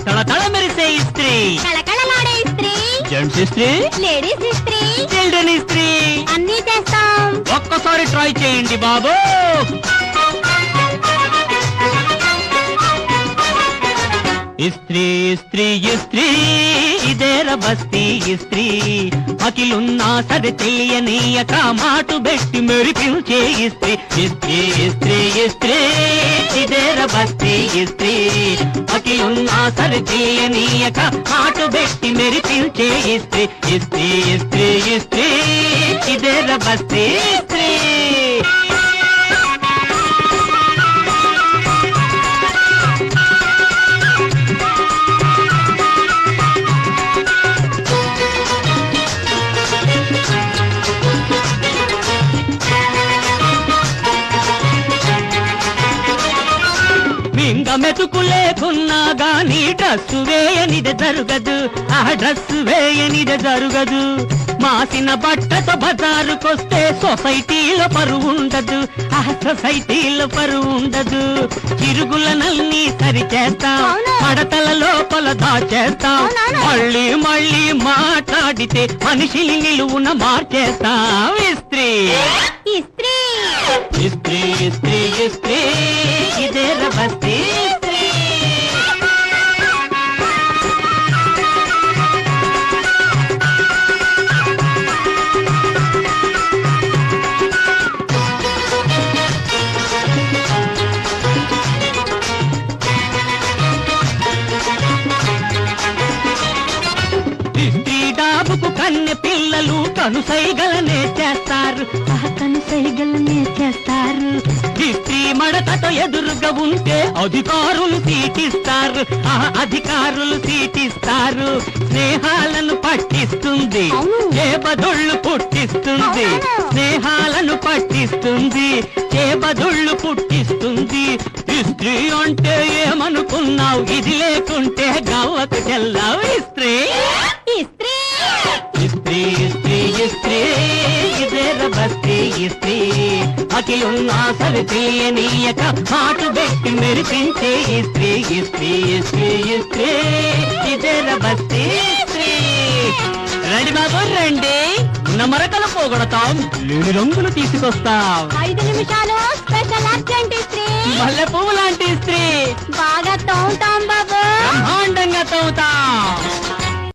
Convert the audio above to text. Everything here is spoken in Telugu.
తళతళ మెరిసే ఇస్త్రీ, కళకళలాడే ఇస్త్రీ, జెంట్స్ ఇస్త్రీ, లేడీస్ ఇస్త్రీ, చిల్డ్రన్ ఇస్త్రీ అన్నీ చేస్తాం. ఒక్కసారి ట్రై చేయండి బాబు. ఇస్త్రీ ఇస్త్రీ ఇస్త్రీ ఇదేర బస్తీ ఇస్త్రీ, అఖిలున్నా సరి చెయ్యనీయక మాటు పెట్టి మెరిపించే ఇస్త్రీ. ఇస్త్రీ ఇస్త్రీ ఇస్త్రీ ఇదేర బస్తీ ఇస్త్రీ, అఖిలున్నా సరి చెయ్యనీయక మాటు పెట్టి మెరిపించే ఇస్త్రీ. ఇస్త్రీ ఇస్త్రీ ఇస్త్రీ ఇదేర బస్తీ ఇస్త్రీ. మింగ మెతుకు లేకున్నా గాని డ్రస్సు వేయనిది జరుగదు, ఆ డ్రస్సు వేయనిది జరుగదు. మాసిన బట్టతో బజారుకొస్తే సొసైటీలో పరువు ఉండదు, ఆ సొసైటీలో పరువు ఉండదు. చిరుగులనల్ని సరి చేస్తాం, పడతల లోపల దాచేస్తాం, మళ్ళీ మళ్ళీ మాట్లాడితే మనిషిని నిలువున మార్చేస్తాం. ఇస్త్రీ ఇస్త్రీ ఇస్త్రీ ఇస్త్రీ ఇస్త్రీ ఇదేర బస్తీ ఇస్త్రీ. ఇస్త్రీ డాబుకు కన్నె పిల్లలు కనుసైగలనే చేస్తారు, ఆ కనుసైగలనే చేస్తారు. ఇస్త్రీ మడతతో ఎదురుగా ఉంటే అధికారులు సీటిస్తారు, ఆ అధికారులు సీటిస్తారు. స్నేహాలను పట్టిస్తుంది, చేబదుళ్ళు పుట్టిస్తుంది, స్నేహాలను పట్టిస్తుంది, చేబదుళ్ళు పుట్టిస్తుంది. ఇస్త్రీ అంటే ఏమనుకున్నావు, ఇది లేకుంటే గవ్వకు చెల్లావు. ఇస్త్రీ ఇస్త్రీ ఇస్త్రీ ఇస్త్రీ ఇస్త్రీ ఇదేర బస్తీ ఇస్త్రీ, అఖిలున్నా సరి చెయ్యనీయక మాటు పెట్టి మెరిపించే ఇస్త్రీ. ఇస్త్రీ ఇస్త్రీ ఇస్త్రీ ఇదేర బస్తీ ఇస్త్రీ. రండి బాబు రండి, ఉన్న మరకలు పోగొడతాం, లేని రంగులు తీసుకొస్తాం. 5 నిమిషాలు స్పెషల్ అర్జెంట్ ఇస్త్రీ, మల్లె పువ్వు లాంటి ఇస్త్రీ, బాగా తోముతాం బాబు, బ్రహ్మాండంగా తోముతాం.